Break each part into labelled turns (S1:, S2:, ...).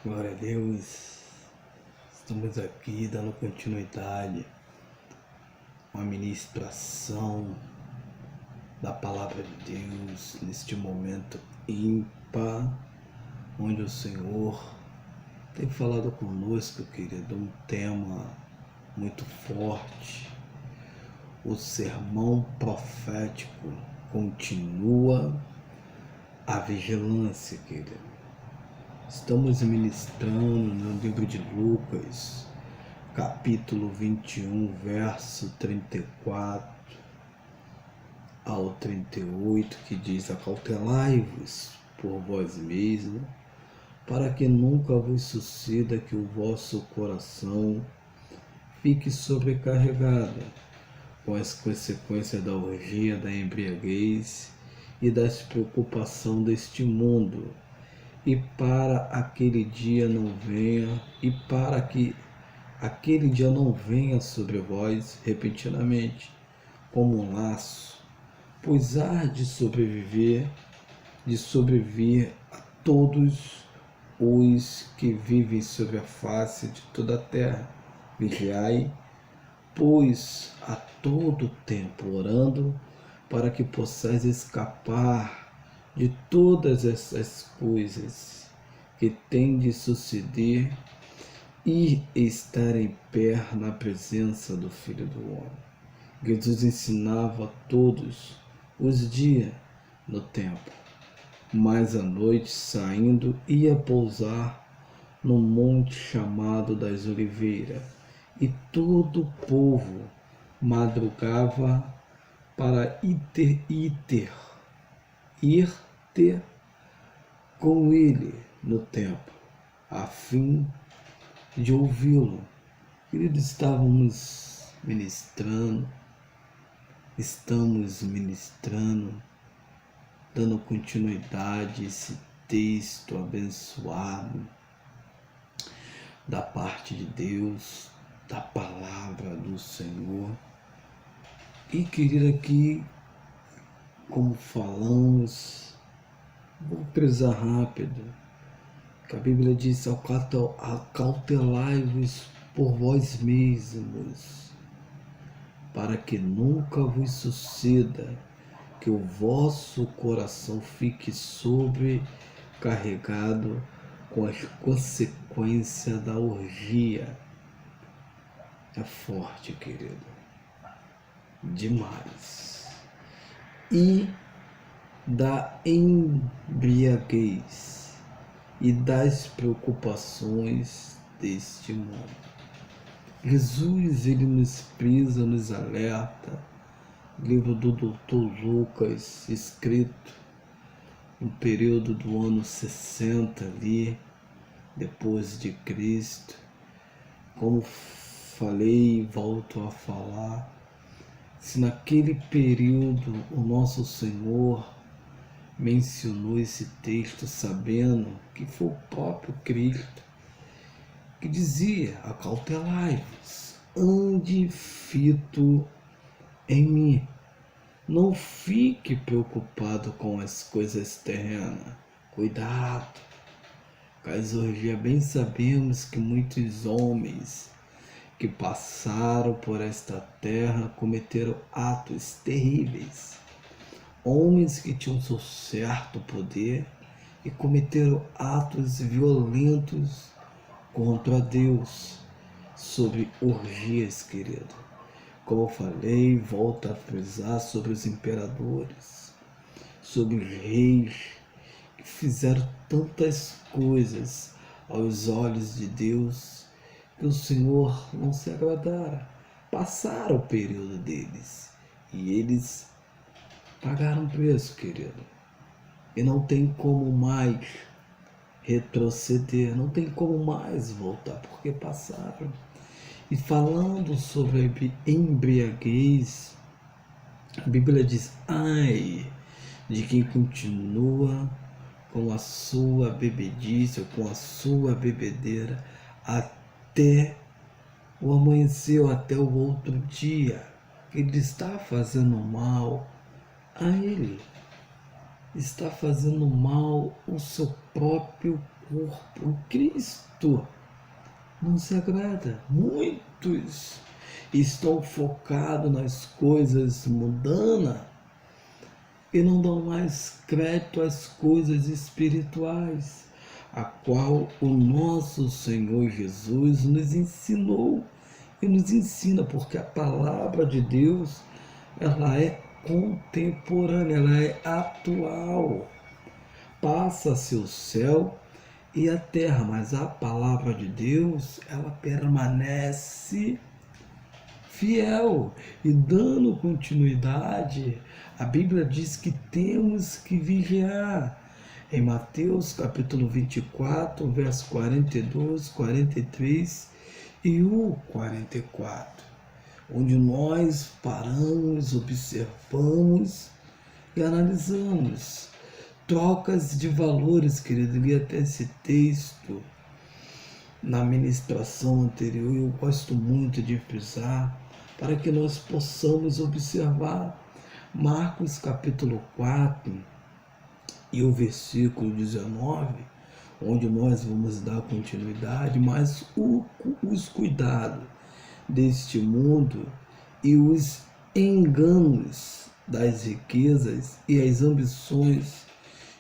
S1: Glória a Deus, estamos aqui dando continuidade à ministração da Palavra de Deus neste momento ímpar, onde o Senhor tem falado conosco, querido, um tema muito forte. O sermão profético continua a vigilância, querido. Estamos ministrando no livro de Lucas, capítulo 21, verso 34 ao 38, que diz: acautelai-vos por vós mesmos, para que nunca vos suceda que o vosso coração fique sobrecarregado com as consequências da orgia, da embriaguez e das preocupações deste mundo, e para aquele dia não venha, e para que aquele dia não venha sobre vós repentinamente, como um laço, pois há de sobreviver a todos os que vivem sobre a face de toda a terra. Vigiai, pois, a todo tempo, orando, para que possais escapar de todas essas coisas que têm de suceder e estar em pé na presença do Filho do Homem. Jesus ensinava a todos os dias no templo, mas à noite, saindo, ia pousar no monte chamado das Oliveiras, e todo o povo madrugava para ir ter com ele no templo, a fim de ouvi-lo. Queridos, estamos ministrando, dando continuidade a esse texto abençoado da parte de Deus, da palavra do Senhor. E, querido, aqui, como falamos, vou precisar rápido, que a Bíblia diz: acautelai-vos por vós mesmos, para que nunca vos suceda que o vosso coração fique sobrecarregado com as consequências da orgia. É forte, querido, demais. E da embriaguez e das preocupações deste mundo. Jesus, ele nos prisa, nos alerta. Livro do Dr. Lucas, escrito no período do ano 60 ali, depois de Cristo. Como falei e volto a falar, se naquele período o nosso Senhor mencionou esse texto sabendo que foi o próprio Cristo que dizia: acautelai-vos, ande fito em mim. Não fique preocupado com as coisas terrenas. Cuidado com as orgias. Bem sabemos que muitos homens que passaram por esta terra cometeram atos terríveis. Homens que tinham seu certo poder e cometeram atos violentos contra Deus, sobre orgias, querido. Como eu falei, volto a frisar sobre os imperadores, sobre os reis que fizeram tantas coisas aos olhos de Deus que o Senhor não se agradara. Passaram o período deles e eles pagaram preço, querido. E não tem como mais retroceder, não tem como mais voltar, porque passaram. E falando sobre a embriaguez, a Bíblia diz: ai de quem continua com a sua bebedice, ou com a sua bebedeira, até o amanhecer, ou até o outro dia. Ele está fazendo mal a ele, está fazendo mal ao seu próprio corpo, Cristo não se agrada. Muitos estão focados nas coisas mundanas e não dão mais crédito às coisas espirituais, a qual o nosso Senhor Jesus nos ensinou e nos ensina, porque a palavra de Deus, ela é contemporânea, ela é atual. Passa-se o céu e a terra, mas a palavra de Deus, ela permanece fiel. E dando continuidade, a Bíblia diz que temos que vigiar. Em Mateus capítulo 24, verso 42, 43 e o 44, onde nós paramos, observamos e analisamos trocas de valores, querido. Eu li até esse texto na ministração anterior, eu gosto muito de frisar, para que nós possamos observar Marcos capítulo 4 e o versículo 19, onde nós vamos dar continuidade, mas os cuidados deste mundo e os enganos das riquezas e as ambições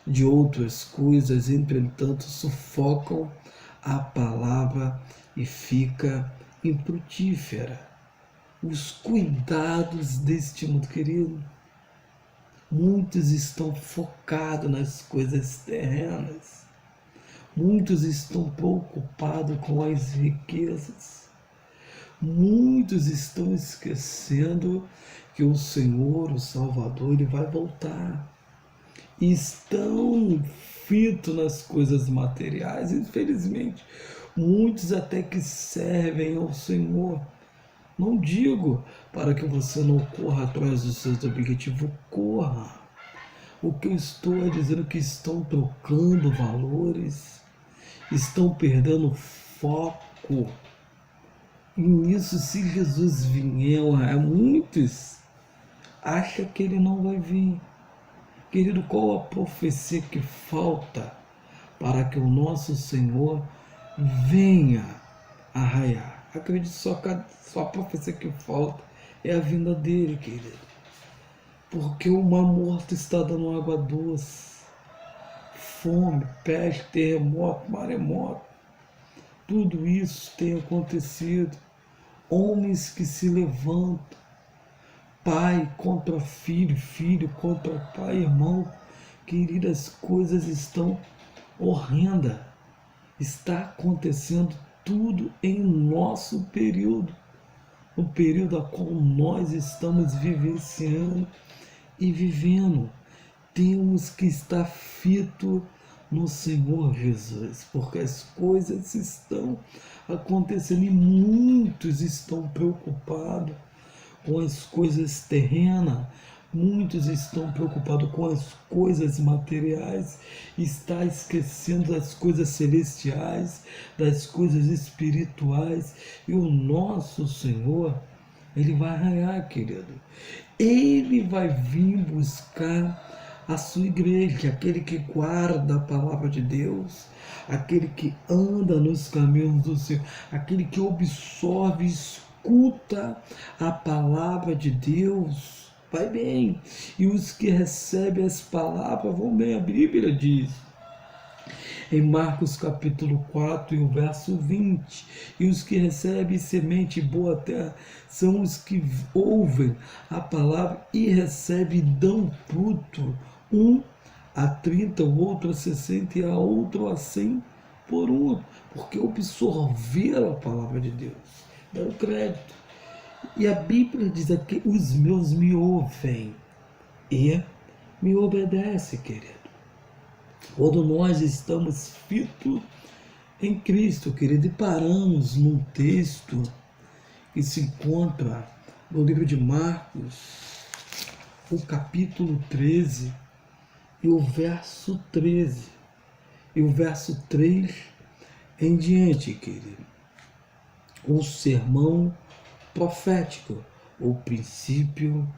S1: de outras coisas, entretanto, sufocam a palavra e fica infrutífera. Os cuidados deste mundo, querido. Muitos estão focados nas coisas terrenas. Muitos estão preocupados com as riquezas. Muitos estão esquecendo que o Senhor, o Salvador, ele vai voltar. E estão fitos nas coisas materiais, infelizmente. Muitos até que servem ao Senhor. Não digo para que você não corra atrás dos seus objetivos, corra. O que eu estou é dizendo que estão trocando valores, estão perdendo foco. E nisso, se Jesus vier, muitos acham que ele não vai vir. Querido, qual a profecia que falta para que o nosso Senhor venha a raiar? Acredito só a profecia que falta é a vinda dele, querido. Porque o mar morto está dando água doce. Fome, peste, terremoto, maremoto. Tudo isso tem acontecido. Homens que se levantam. Pai contra filho, filho contra pai, irmão. Querido, as coisas estão horrendas. Está acontecendo tudo em nosso período, o período a qual nós estamos vivenciando e vivendo. Temos que estar fito no Senhor Jesus, porque as coisas estão acontecendo e muitos estão preocupados com as coisas terrenas. Muitos estão preocupados com as coisas materiais, está esquecendo das coisas celestiais, das coisas espirituais. E o nosso Senhor, ele vai raiar, querido. Ele vai vir buscar a sua igreja, aquele que guarda a palavra de Deus, aquele que anda nos caminhos do Senhor, aquele que absorve, escuta a palavra de Deus, vai bem. E os que recebem as palavras vão bem. A Bíblia diz em Marcos capítulo 4 e o verso 20, e os que recebem semente boa terra são os que ouvem a palavra e recebem e dão fruto, um a 30, o outro a 60 e a outro a 100 por um, porque absorveram a palavra de Deus, dão crédito. E a Bíblia diz aqui: os meus me ouvem e me obedecem, querido. Quando nós estamos fitos em Cristo, querido, e paramos num texto que se encontra no livro de Marcos, o capítulo 13, e o verso 13, e o verso 3 em diante, querido. Um sermão profético, o princípio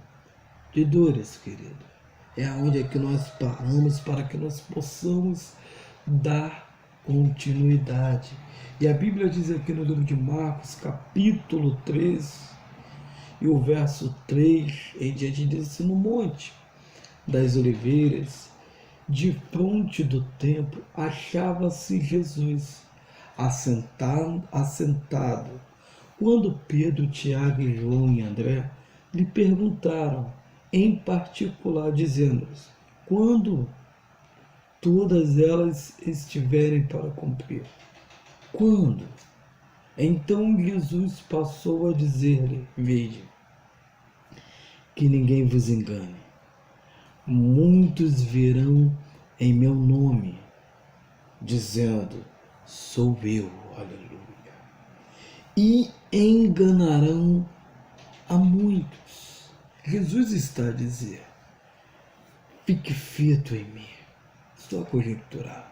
S1: de dores, querido. É onde é que nós paramos para que nós possamos dar continuidade. E a Bíblia diz aqui no livro de Marcos, capítulo 3, e o verso 3 em diante, diz assim: no Monte das Oliveiras, de fronte do templo, achava-se Jesus assentado. Quando Pedro, Tiago e João e André lhe perguntaram, em particular, dizendo-lhes: quando todas elas estiverem para cumprir? Quando? Então Jesus passou a dizer-lhe: vede, que ninguém vos engane. Muitos virão em meu nome, dizendo: sou eu, aleluia, e enganarão a muitos. Jesus está a dizer: fique firme em mim. Estou a conjecturar.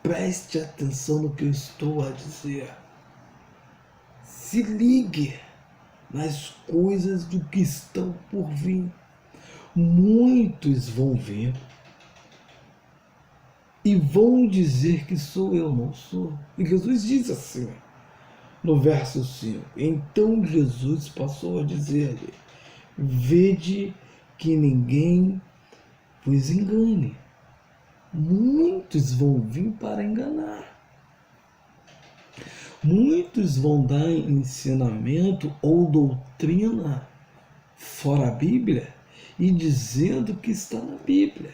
S1: Preste atenção no que eu estou a dizer. Se ligue nas coisas do que estão por vir. Muitos vão vir e vão dizer que sou eu, não sou. E Jesus diz assim, no verso 5: então Jesus passou a dizer-lhe: vede que ninguém vos engane. Muitos vão vir para enganar. Muitos vão dar ensinamento ou doutrina fora a Bíblia e dizendo que está na Bíblia.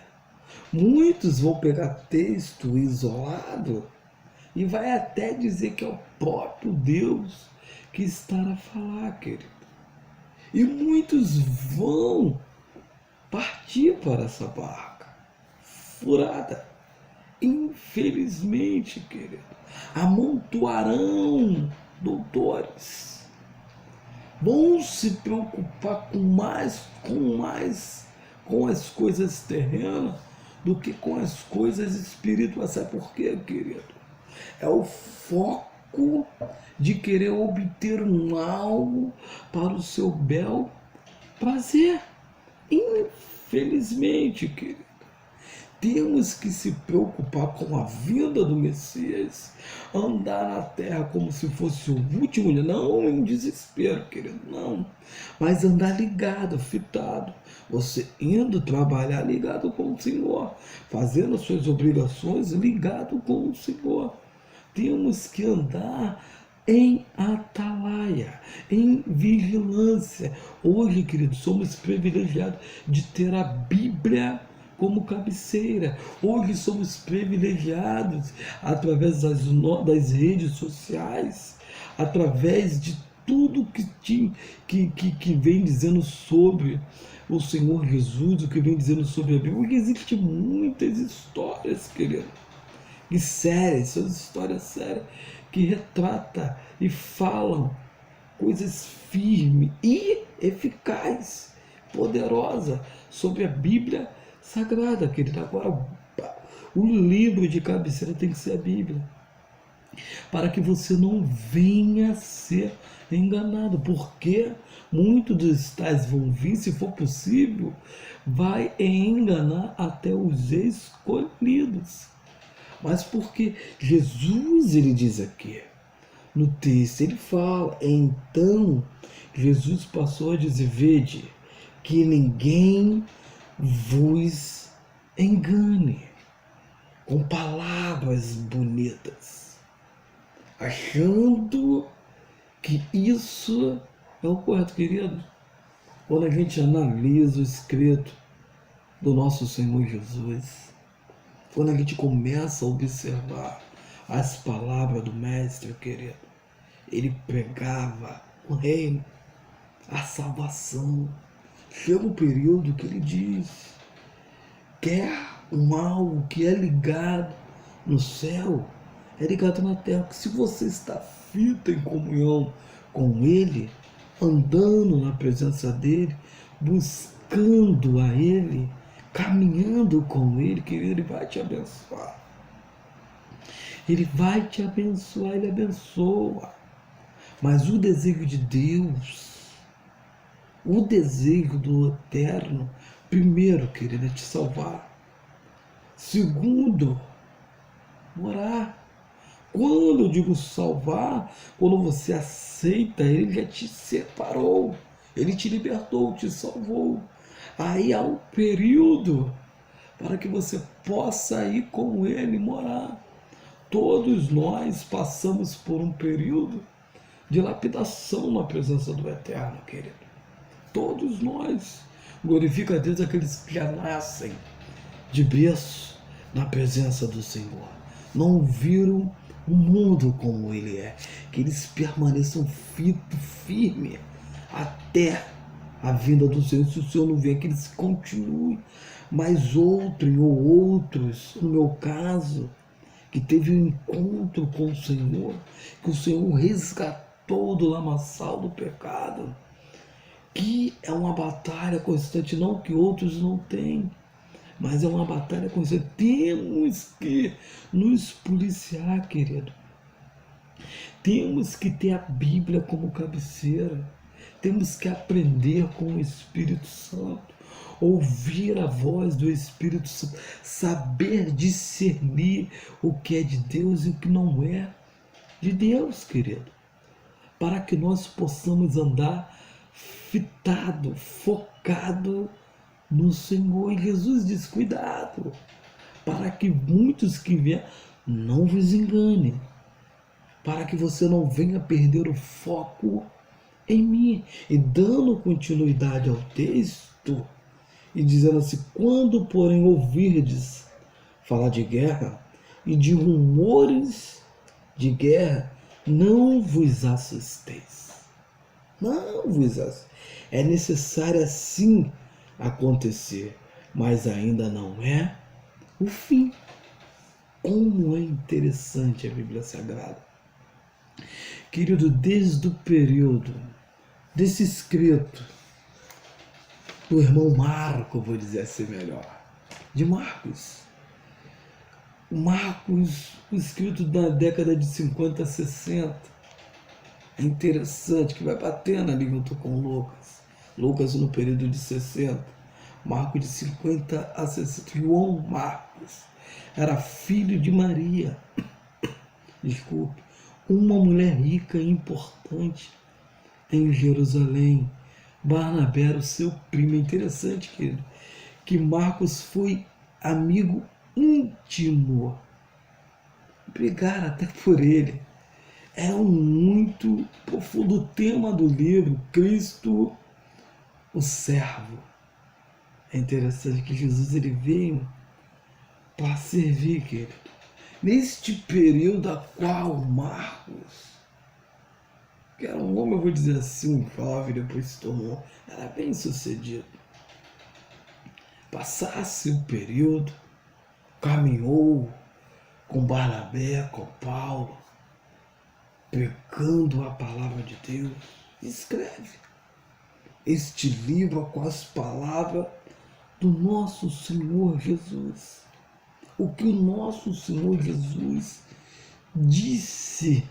S1: Muitos vão pegar texto isolado e vai até dizer que é o próprio Deus que está a falar, querido. E muitos vão partir para essa barca furada. Infelizmente, querido, amontoarão doutores. Vão se preocupar com as coisas terrenas do que com as coisas espirituais. Sabe por quê, querido? É o foco de querer obter um algo para o seu bel prazer. Infelizmente, querido, temos que se preocupar com a vinda do Messias, andar na terra como se fosse o último dia, não em desespero, querido, não, mas andar ligado, fitado, você indo trabalhar ligado com o Senhor, fazendo as suas obrigações ligado com o Senhor. Temos que andar em atalaia, em vigilância. Hoje, querido, somos privilegiados de ter a Bíblia como cabeceira. Hoje somos privilegiados através das redes sociais, através de tudo que vem dizendo sobre o Senhor Jesus, o que vem dizendo sobre a Bíblia. Hoje existem muitas histórias, querido, e sérias, são histórias sérias, que retratam e falam coisas firmes e eficazes, poderosas sobre a Bíblia Sagrada, querido. Agora, o livro de cabeceira tem que ser a Bíblia, para que você não venha a ser enganado, porque muitos dos tais vão vir, se for possível, vai enganar até os escolhidos. Mas porque Jesus, ele diz aqui, no texto, ele fala, então Jesus passou a dizer: vede, que ninguém vos engane com palavras bonitas, achando que isso é o correto, querido. Quando a gente analisa o escrito do nosso Senhor Jesus, quando a gente começa a observar as palavras do Mestre, querido, ele pregava o reino, a salvação. Chega um período que ele diz: quer algo que é ligado no céu, é ligado na terra. Porque se você está fito em comunhão com ele, andando na presença dele, buscando a ele, caminhando com ele, querido, ele vai te abençoar. Ele vai te abençoar, ele abençoa. Mas o desejo de Deus, o desejo do Eterno, primeiro, querido, é te salvar. Segundo, morar. Quando eu digo salvar, quando você aceita, ele já te separou, ele te libertou, te salvou. Aí há um período para que você possa ir com ele morar. Todos nós passamos por um período de lapidação na presença do Eterno, querido. Todos nós. Glorifica a Deus aqueles que já nascem de berço na presença do Senhor. Não viram o mundo como ele é. Que eles permaneçam firmes até a vinda do Senhor. Se o Senhor não vier, que eles continuem. Mas outrem ou outros, no meu caso, que teve um encontro com o Senhor, que o Senhor resgatou do lamaçal do pecado, que é uma batalha constante, não que outros não têm, mas é uma batalha constante. Temos que nos policiar, querido. Temos que ter a Bíblia como cabeceira. Temos que aprender com o Espírito Santo, ouvir a voz do Espírito Santo, saber discernir o que é de Deus e o que não é de Deus, querido, para que nós possamos andar fitado, focado no Senhor. E Jesus diz: cuidado, para que muitos que vierem não vos enganem, para que você não venha perder o foco em mim. E dando continuidade ao texto, e dizendo assim: quando, porém, ouvirdes falar de guerra e de rumores de guerra, não vos assusteis. Não vos assusteis. É necessário assim acontecer, mas ainda não é o fim. Como é interessante a Bíblia Sagrada. Querido, desde o período desse escrito do irmão Marco, vou dizer assim melhor, de Marcos. Marcos, o escrito da década de 50 a 60. É interessante que vai batendo ali junto com Lucas. Lucas no período de 60. Marcos de 50 a 60. João Marcos era filho de Maria. Desculpe. Uma mulher rica e importante em Jerusalém. Barnabé era o seu primo. É interessante, querido, que Marcos foi amigo íntimo. Brigaram até por ele. É um muito profundo tema do livro, Cristo, o servo. É interessante que Jesus ele veio para servir, querido. Neste período a qual Marcos, que era um homem, eu vou dizer assim, um jovem, depois se tornou, era bem sucedido. Passasse o período, caminhou com Barnabé, com Paulo, pregando a palavra de Deus. Escreve este livro com as palavras do nosso Senhor Jesus. O que o nosso Senhor Jesus disse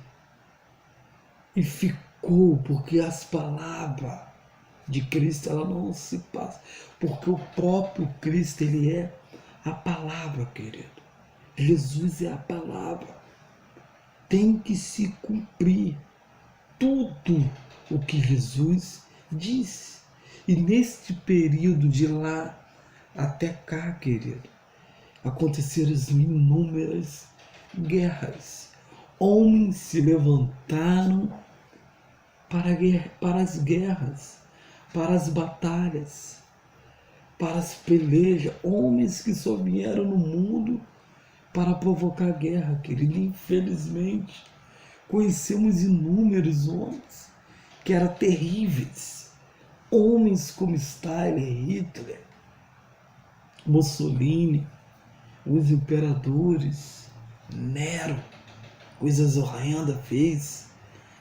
S1: e ficou, porque as palavras de Cristo ela não se passa, porque o próprio Cristo ele é a palavra, querido. Jesus é a palavra. Tem que se cumprir tudo o que Jesus disse. E neste período de lá até cá, querido, aconteceram inúmeras guerras. Homens se levantaram para as guerras, para as batalhas, para as pelejas. Homens que só vieram no mundo para provocar guerra, querido. Infelizmente, conhecemos inúmeros homens que eram terríveis. Homens como Stalin, Hitler, Mussolini, os imperadores, Nero, coisas horrendas fez,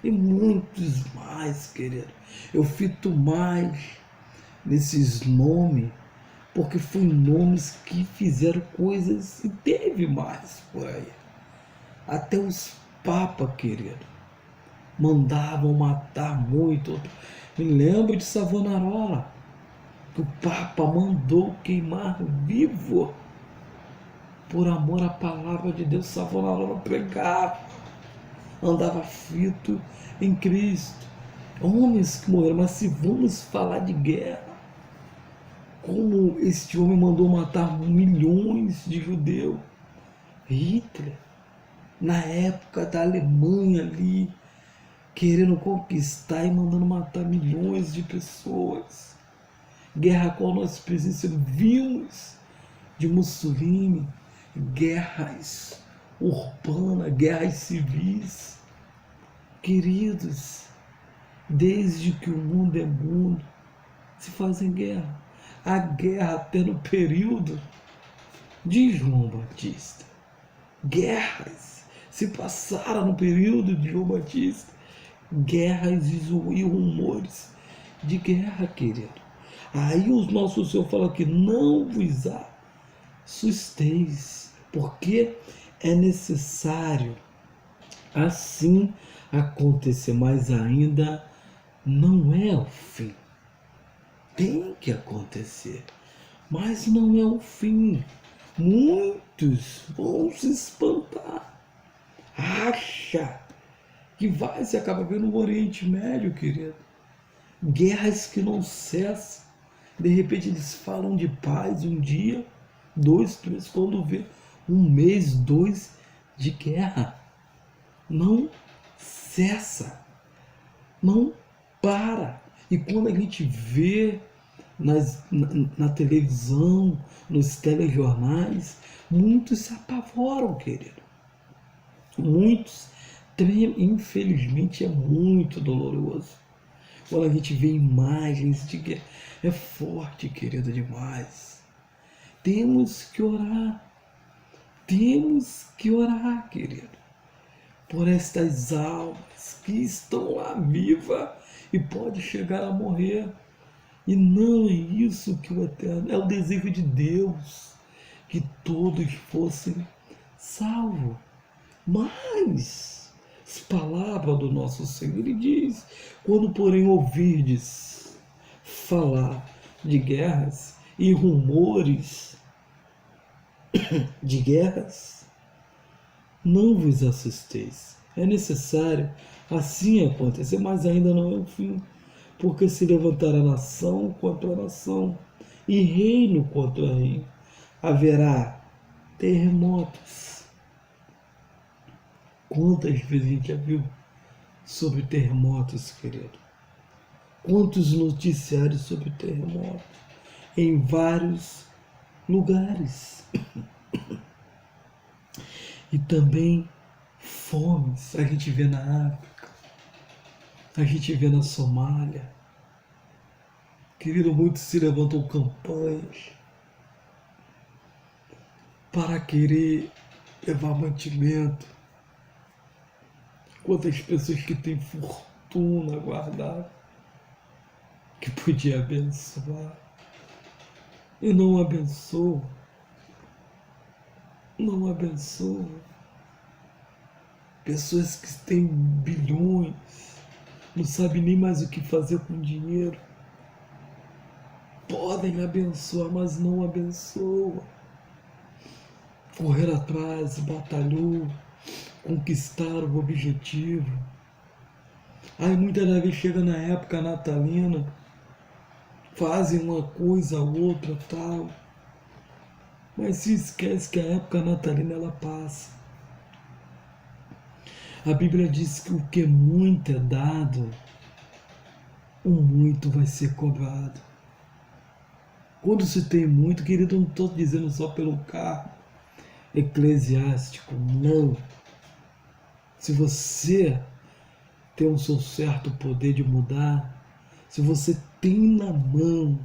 S1: e muitos mais, querido. Eu fito mais nesses nomes, porque foi nomes que fizeram coisas e teve mais por aí. Até os papas, querido, mandavam matar muito. Me lembro de Savonarola, que o Papa mandou queimar vivo por amor à palavra de Deus, Savonarola pregava, andava aflito em Cristo. Homens que morreram, mas se vamos falar de guerra, como este homem mandou matar milhões de judeus, Hitler, na época da Alemanha ali, querendo conquistar e mandando matar milhões de pessoas. Guerra a qual nós presenciamos, vimos de Mussolini, guerras urbanas, guerras civis. Queridos, desde que o mundo é mundo, se fazem guerra. A guerra até no período de João Batista. Guerras se passaram no período de João Batista. Guerras e rumores de guerra, querido. Aí o nosso Senhor fala que não vos assusteis, porque é necessário assim acontecer, mas ainda não é o fim. Tem que acontecer, mas não é o fim. Muitos vão se espantar. Acha que vai se acabar vendo no Oriente Médio, querido. Guerras que não cessam. De repente eles falam de paz um dia, 2, 3, quando vê 1 mês, 2 de guerra. Não cessa, não para. E quando a gente vê na televisão, nos telejornais, muitos se apavoram, querido. Muitos tremem, infelizmente é muito doloroso. Quando a gente vê imagens de guerra, é forte, querido, demais. Temos que orar, querido, por estas almas que estão lá vivas e pode chegar a morrer. E não é isso que o Eterno, é o desejo de Deus, que todos fossem salvos. Mas, as palavras do nosso Senhor, ele diz, quando porém ouvirdes falar de guerras e rumores de guerras, não vos assusteis. É necessário assim acontecer, mas ainda não é o fim. Porque se levantará nação contra nação e reino contra reino. Haverá terremotos. Quantas vezes a gente já viu sobre terremotos, querido? Quantos noticiários sobre terremotos em vários lugares. E também fomes. A gente vê na África, a gente vê na Somália. Querido, muitos se levantam campanhas para querer levar mantimento. Quantas pessoas que têm fortuna guardada, que podia abençoar, e não abençoa. Não abençoa. Pessoas que têm bilhões, não sabem nem mais o que fazer com dinheiro. Podem abençoar, mas não abençoam. Correr atrás, batalhou, conquistar o objetivo. Aí muitas das vezes chega na época natalina, fazem uma coisa, outra, tal. Mas se esquece que a época natalina ela passa. A Bíblia diz que o que muito é dado, o muito vai ser cobrado. Quando se tem muito, querido, eu não estou dizendo só pelo cargo eclesiástico, não. Se você tem o seu certo poder de mudar, se você tem na mão,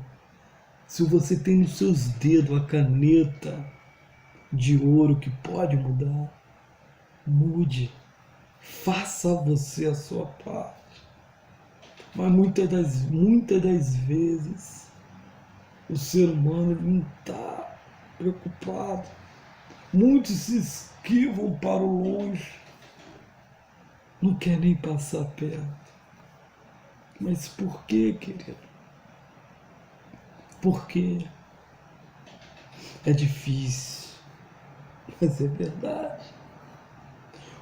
S1: se você tem nos seus dedos a caneta de ouro que pode mudar, mude. Faça você a sua parte. Mas muitas das vezes o ser humano não está preocupado. Muitos se esquivam para o longe. Não quer nem passar perto. Mas por quê, querido? Por quê? É difícil. Mas é verdade.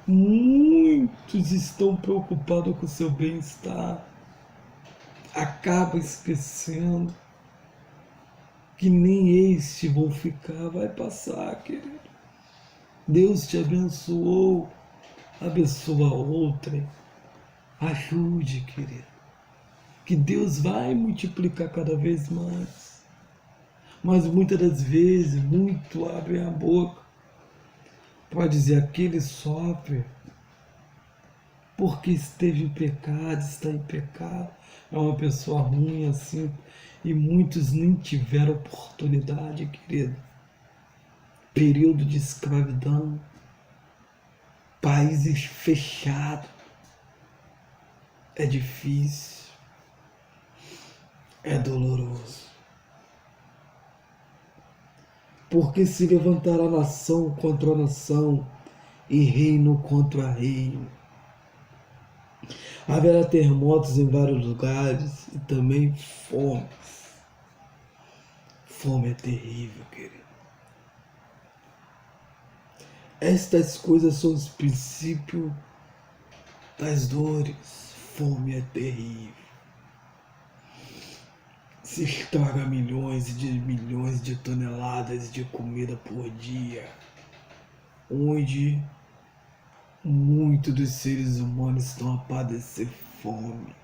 S1: Muitos estão preocupados com o seu bem-estar. Acaba esquecendo que nem este vão ficar, vai passar, querido. Deus te abençoou, abençoa outra. Ajude, querido. Que Deus vai multiplicar cada vez mais. Mas muitas das vezes, muito abrem a boca para dizer aquele sofre porque esteve em pecado, está em pecado. É uma pessoa ruim assim. E muitos nem tiveram oportunidade, querido. Período de escravidão, países fechados. É difícil, é doloroso. Porque se levantará nação contra nação e reino contra reino. Haverá terremotos em vários lugares e também fome. Fome é terrível, querido. Estas coisas são os princípios das dores. Fome é terrível. Se estraga milhões de toneladas de comida por dia, onde muitos dos seres humanos estão a padecer fome.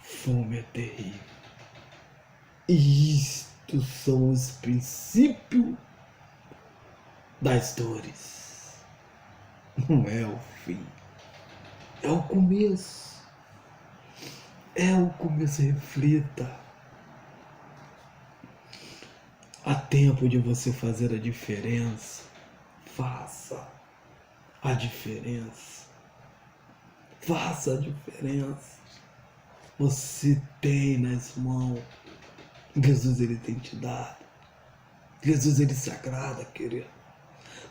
S1: Fome é terrível. E isto são os princípios das dores. Não é o fim. É o começo. É o começo. Reflita. Há tempo de você fazer a diferença. Faça a diferença. Faça a diferença. Você tem nas mãos. Jesus, ele tem te dado. Jesus, ele se agrada, querido.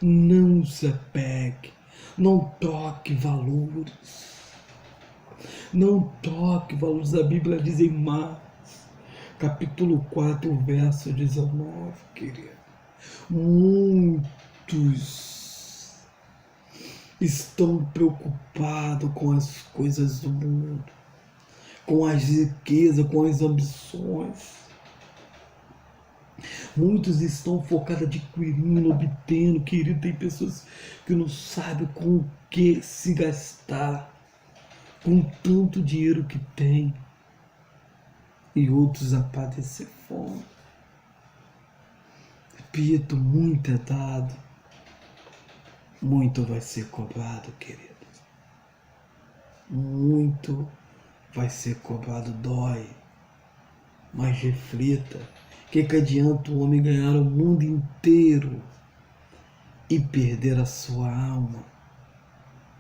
S1: Não se apegue. Não troque valores. Não troque valores. A Bíblia diz em Marcos, capítulo 4, verso 19, querido. Muitos estão preocupados com as coisas do mundo, com as riquezas, com as ambições. Muitos estão focados adquirindo, obtendo, querido. Tem pessoas que não sabem com o que se gastar, com tanto dinheiro que tem. E outros a padecer fome. Repito, muito é dado, muito vai ser cobrado, querido. Muito vai ser cobrado, dói. Mas reflita. Que adianta o homem ganhar o mundo inteiro e perder a sua alma?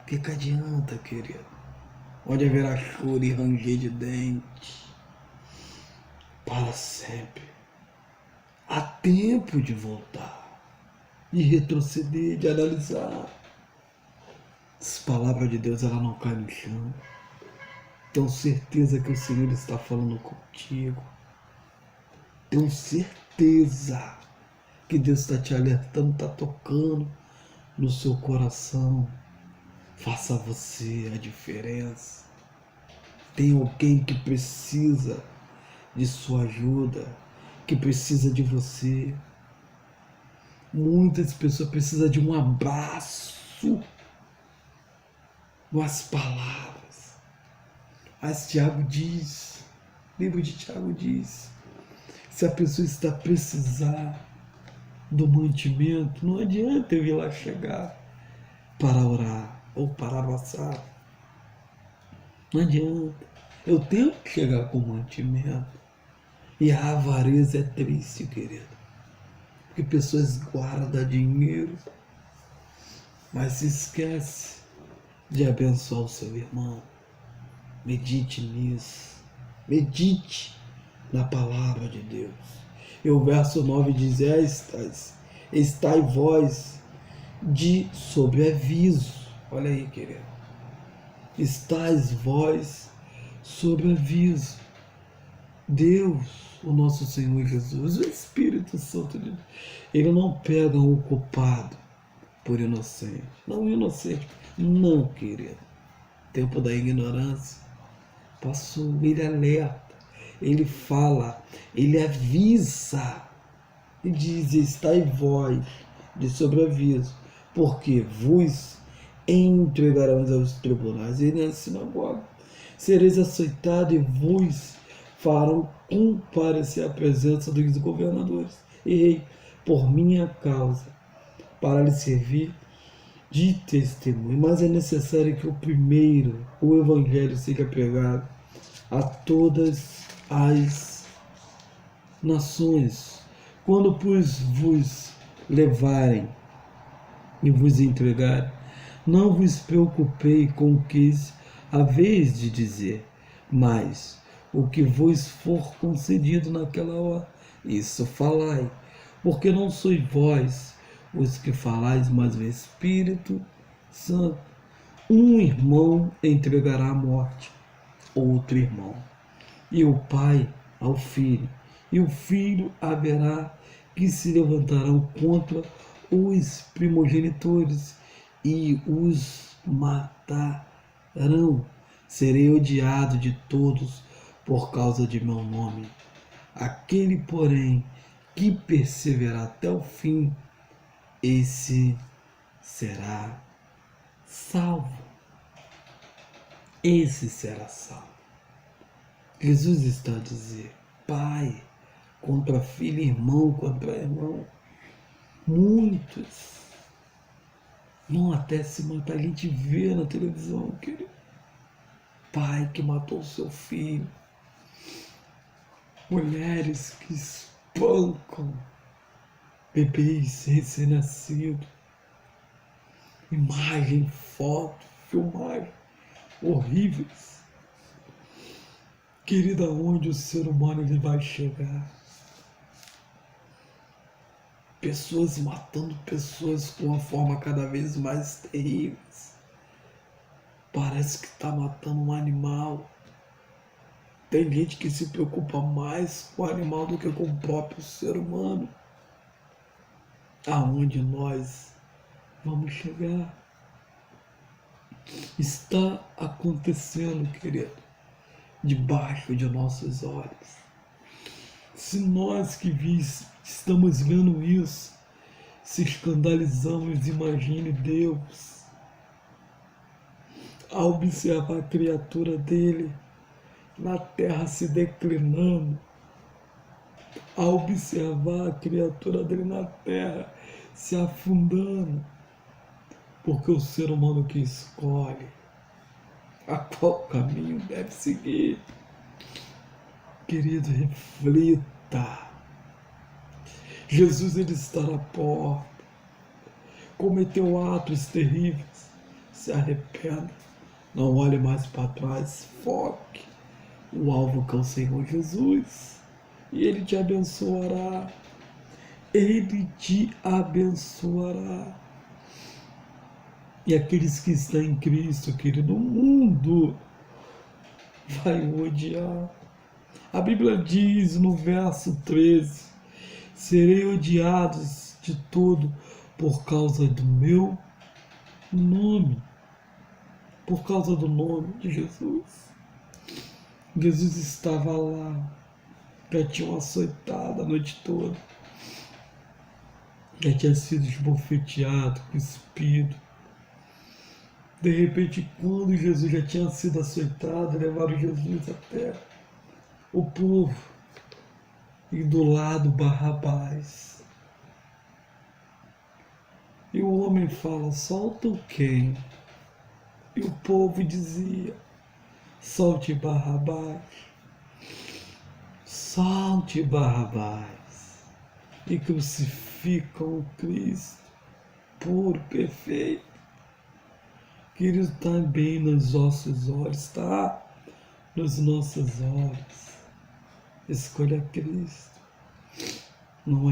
S1: Que adianta, querido? Onde haverá choro e ranger de dente para sempre. Há tempo de voltar, de retroceder, de analisar. As palavras de Deus, ela não cai no chão. Tenho certeza que o Senhor está falando contigo. Tenho certeza que Deus está te alertando, está tocando no seu coração. Faça você a diferença. Tem alguém que precisa de sua ajuda, que precisa de você. Muitas pessoas precisam de um abraço, umas palavras. Mas Tiago diz, o livro de Tiago diz, se a pessoa está a precisar do mantimento, não adianta eu ir lá chegar para orar ou para abraçar. Não adianta. Eu tenho que chegar com mantimento. E a avareza é triste, querido. Porque pessoas guardam dinheiro, mas se esquece de abençoar o seu irmão. Medite nisso. Medite na palavra de Deus. E o verso 9 diz, estai vós de sobreaviso. Olha aí, querido. Estais vós sobreaviso. Deus o nosso Senhor Jesus, o Espírito Santo de Deus, ele não pega o culpado por inocente. Não inocente, não, querido. Tempo da ignorância passou, ele alerta, ele fala, ele avisa e diz: estai vós de sobreaviso, porque vos entregarão aos tribunais e nas sinagogas. Sereis açoitados e vos farão comparecer à presença dos governadores e rei por minha causa, para lhe servir de testemunho. Mas é necessário que o evangelho seja pregado a todas as nações. Quando, pois, vos levarem e vos entregarem, não vos preocupei com o que haveis de dizer, mas o que vos for concedido naquela hora, isso falai, porque não sois vós os que falais, mas o Espírito Santo. Um irmão entregará à morte outro irmão, e o pai ao filho, e o filho haverá que se levantarão contra os primogenitores e os matarão. Serei odiado de todos por causa de meu nome. Aquele, porém, que perseverar até o fim, esse será salvo. Esse será salvo. Jesus está a dizer: pai contra filho, irmão contra irmão. Muitos vão até se matar. A gente vê na televisão, querido. Pai que matou seu filho. Mulheres que espancam bebês recém-nascidos. Imagem, foto, filmagem horríveis. Querida, onde o ser humano ele vai chegar? Pessoas matando pessoas com uma forma cada vez mais terríveis. Parece que está matando um animal. Tem gente que se preocupa mais com o animal do que com o próprio ser humano. Aonde nós vamos chegar? Está acontecendo, querido, debaixo de nossos olhos. Se nós que estamos vendo isso, se escandalizamos, imagine Deus ao observar a criatura dele na terra se declinando, ao observar a criatura dele na terra se afundando, porque o ser humano que escolhe a qual caminho deve seguir. Querido, reflita. Jesus, ele está na porta. Cometeu atos terríveis. Se arrependa. Não olhe mais para trás. Foque o alvo que é o Senhor Jesus. E Ele te abençoará. Ele te abençoará. E aqueles que estão em Cristo, querido, o mundo vai o odiar. A Bíblia diz no verso 13: serei odiados de todo por causa do meu nome. Por causa do nome de Jesus. Jesus estava lá, já tinham açoitado a noite toda, já tinha sido esbofeteado, cuspido. De repente, quando Jesus já tinha sido açoitado, levaram Jesus até o povo, e do lado Barrabás. E o homem fala: solta quem? E o povo dizia: solte Barrabás, solte Barrabás. E crucificam o Cristo, puro, perfeito. Querido, está bem nos nossos olhos, está nos nossos olhos. Escolha Cristo. Não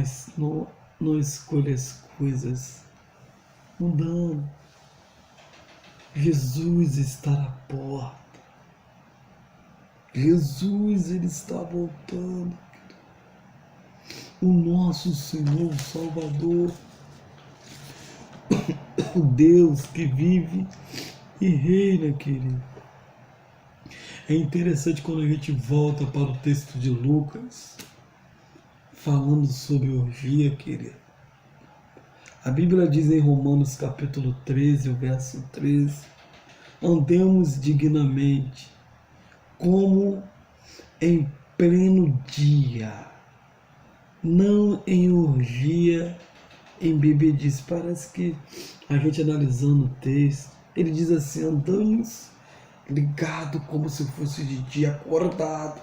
S1: escolha as coisas mudando. Jesus está na porta. Jesus, ele está voltando. o nosso Senhor Salvador, o Deus que vive e reina, querido. É interessante quando a gente volta para o texto de Lucas, falando sobre orgia, querido. A Bíblia diz em Romanos capítulo 13, o verso 13, andemos dignamente, como em pleno dia, não em orgia, em bebedice. Parece que a gente analisando o texto, ele diz assim, andamos ligado como se fosse de dia, acordado,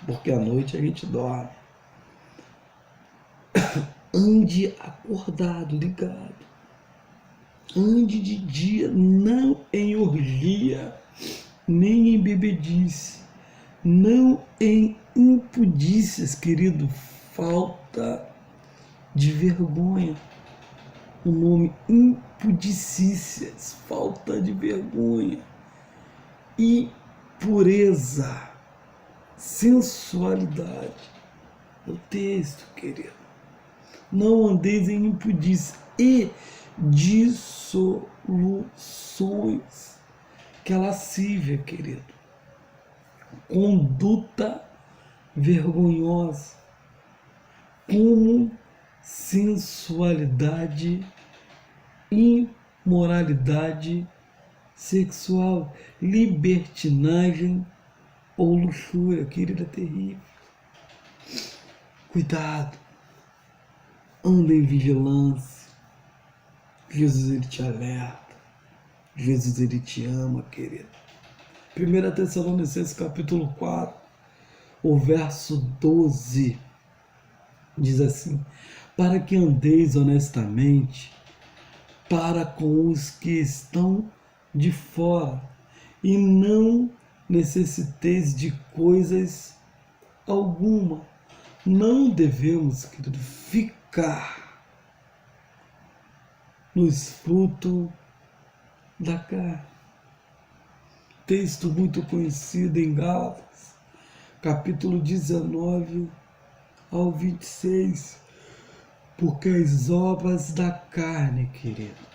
S1: porque à noite a gente dorme. Ande acordado, ligado. Ande de dia, não em orgia, nem em bebedice, não em impudícias, querido, falta de vergonha. O nome impudicícias, falta de vergonha. E pureza, sensualidade. O texto, querido. Não andeis em impudícia e dissoluções, que é lascívia, querido. Conduta vergonhosa, como sensualidade, imoralidade sexual, libertinagem ou luxúria, querida, terrível. Cuidado, anda em vigilância. Jesus, ele te alerta. Jesus, ele te ama, querido. 1 Tessalonicenses capítulo 4, o verso 12, diz assim, para que andeis honestamente para com os que estão de fora e não necessiteis de coisas alguma. Não devemos, querido, ficar nos frutos da carne. Texto muito conhecido em Gálatas, capítulo 19 ao 26. Porque as obras da carne, querido,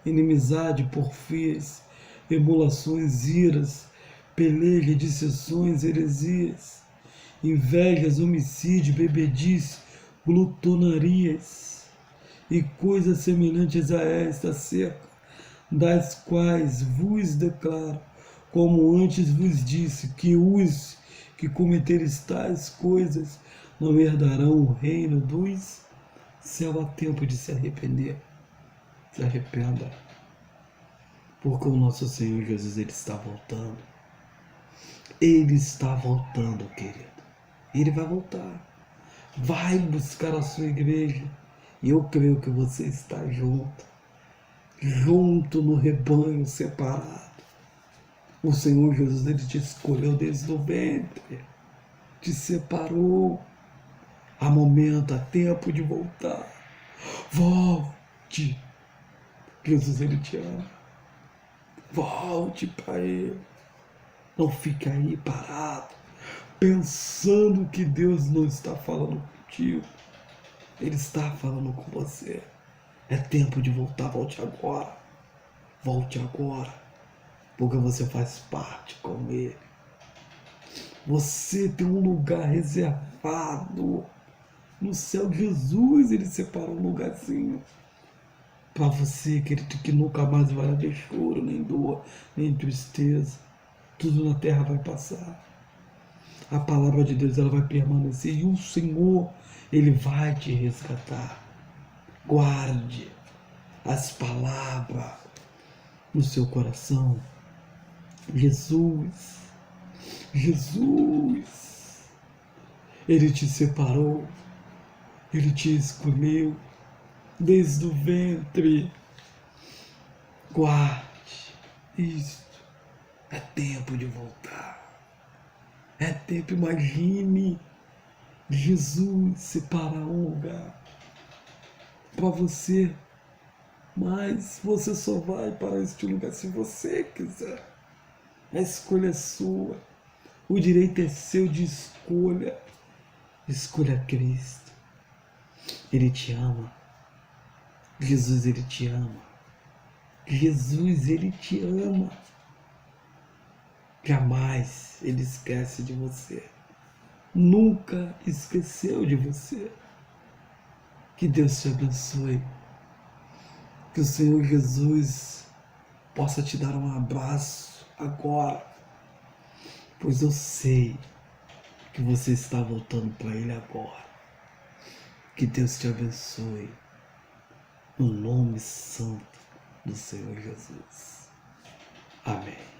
S1: inimizade, porfias, emulações, iras, pelejas, dissensões, heresias, invejas, homicídio, bebedice, glutonarias e coisas semelhantes a esta, acerca das quais vos declaro, como antes vos disse, que os que cometerem tais coisas não herdarão o reino dos céus. Há tempo de se arrepender. Se arrependa, porque o nosso Senhor Jesus, ele está voltando. Ele está voltando, querido. Ele vai voltar. Vai buscar a sua igreja. E eu creio que você está junto no rebanho separado. O Senhor Jesus, ele te escolheu desde o ventre, te separou. Há momento, há tempo de voltar. Volte. Jesus, ele te ama. Volte para ele. Não fique aí parado, pensando que Deus não está falando contigo. Ele está falando com você. É tempo de voltar. Volte agora. Volte agora. Porque você faz parte com ele. Você tem um lugar reservado no céu. Jesus, ele separou um lugarzinho para você, querido, que nunca mais vai haver choro, nem dor, nem tristeza. Tudo na terra vai passar. A palavra de Deus, ela vai permanecer. E o Senhor, ele vai te resgatar. Guarde as palavras no seu coração. Jesus, ele te separou. Ele te escolheu desde o ventre. Guarde isto. É tempo de voltar. É tempo, imagine Jesus separar um lugar para você. Mas você só vai para este lugar se você quiser. A escolha é sua. O direito é seu de escolha. Escolha Cristo. Ele te ama. Jesus, Ele te ama. Jesus, Ele te ama. Jamais Ele esquece de você. Nunca esqueceu de você. Que Deus te abençoe. Que o Senhor Jesus possa te dar um abraço agora, pois eu sei que você está voltando para Ele agora. Que Deus te abençoe, no nome santo do Senhor Jesus. Amém.